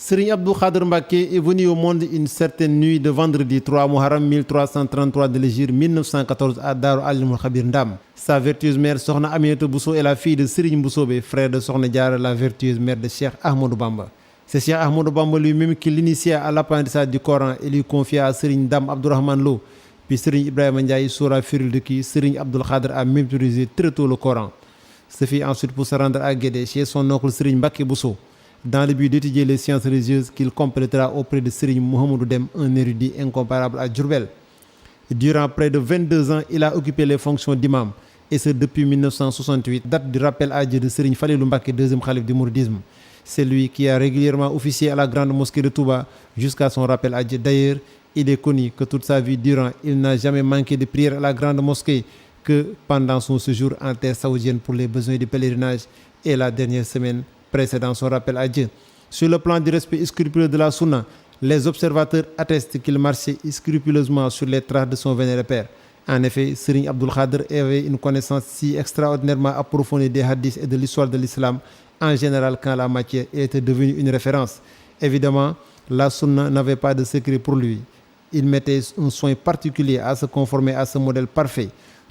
Serigne Abdou Khadr Mbacké est venu au monde une certaine nuit de vendredi 3 Muharram 1333 de l'hégire 1914 à Darou Alimul Khabir Ndam. Sa vertueuse mère Sokhna Aminata Bousso est la fille de Serigne Boussobé, frère de Sokhna Diarra, la vertueuse mère de Cheikh Ahmadou Bamba. C'est Cheikh Ahmadou Bamba lui-même qui l'initia à l'apprentissage du Coran et lui confia à Serigne Dame Abdourahmane Lo. Puis Serigne Ibrahima Ndiaye saura féril de qui Serigne Abdoul Khadr a mémorisé très tôt le Coran. Ce fut ensuite pour se rendre à Guédé chez son oncle Serigne Mbacké Bousso, dans le but d'étudier les sciences religieuses qu'il complétera auprès de Serigne Mouhamadou Dem, un érudit incomparable à Diourbel. Durant près de 22 ans, il a occupé les fonctions d'imam, et ce depuis 1968, date du rappel à Dieu de Serigne Falilou Mbacké, deuxième khalife du mouridisme. C'est lui qui a régulièrement officié à la grande mosquée de Touba jusqu'à son rappel à Dieu. D'ailleurs, il est connu que toute sa vie durant, il n'a jamais manqué de prière à la grande mosquée que pendant son séjour en terre saoudienne pour les besoins du pèlerinage et la dernière semaine précédant son rappel à Dieu. Sur le plan du respect scrupuleux de la Sunna, les observateurs attestent qu'il marchait scrupuleusement sur les traces de son vénéré père. En effet, Serigne Abdoul Khadr avait une connaissance si extraordinairement approfondie des hadiths et de l'histoire de l'islam en général qu'en la matière était devenue une référence. Évidemment, la Sunna n'avait pas de secret pour lui. Il mettait un soin particulier à se conformer à ce modèle parfait.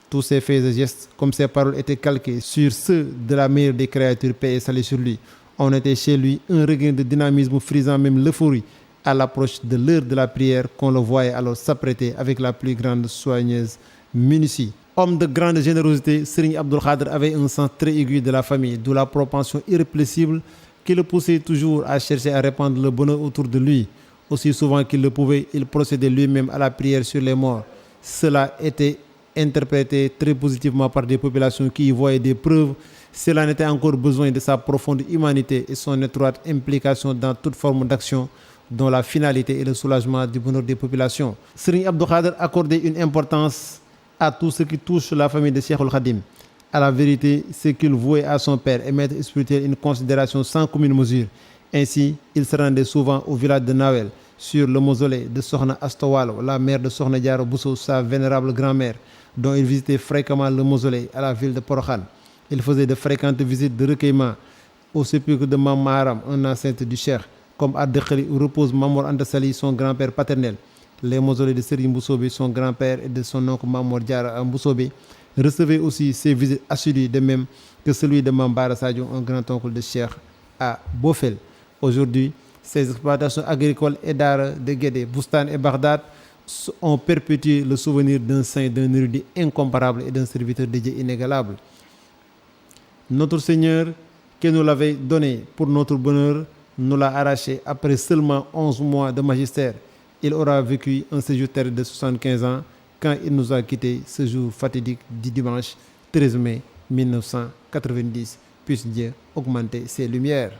Tous ses faits et gestes, comme ses paroles, étaient calqués sur ceux de la meilleure des créatures, paix et salut sur lui. On était chez lui un regain de dynamisme frisant même l'euphorie à l'approche de l'heure de la prière qu'on le voyait alors s'apprêter avec la plus grande soigneuse minutie. Homme de grande générosité, Serigne Abdoul Khadr avait un sens très aigu de la famille, d'où la propension irrépressible qui le poussait toujours à chercher à répandre le bonheur autour de lui. Aussi souvent qu'il le pouvait, il procédait lui-même à la prière sur les morts. Cela était interprété très positivement par des populations qui y voyaient des preuves. Cela n'était encore besoin de sa profonde humanité et son étroite implication dans toute forme d'action dont la finalité est le soulagement du bonheur des populations. Serigne Abdou Khadr accordait une importance à tout ce qui touche la famille de Cheikhoul Khadim. À la vérité, c'est qu'il vouait à son père et maître spirituel une considération sans commune mesure. Ainsi, il se rendait souvent au village de Nawel, sur le mausolée de Sokhna Asta Walo, la mère de Sokhna Diarra Bousso, sa vénérable grand-mère, dont il visitait fréquemment le mausolée à la ville de Porokhane. Il faisait de fréquentes visites de recueillement au sépulcre de Mame Maharam, un ancêtre du Cheikh, comme à Dekhli où repose Mame Mor Anta Sali, son grand-père paternel. Les mausolées de Serigne Boussobé, son grand-père, et de son oncle Mame Mor Diarra Boussobé recevaient aussi ses visites assidues, de même que celui de Mame Bara Sadio, un grand-oncle de Cheikh à Bofel. Aujourd'hui, ces exploitations agricoles et d'art de Guédé, Boustane et Bagdad ont perpétué le souvenir d'un saint, d'un érudit incomparable et d'un serviteur de Dieu inégalable. Notre Seigneur, qui nous l'avait donné pour notre bonheur, nous l'a arraché après seulement 11 mois de magistère. Il aura vécu un séjour terrestre de 75 ans quand il nous a quittés ce jour fatidique du dimanche 13 mai 1990. Puisse Dieu augmenter ses lumières.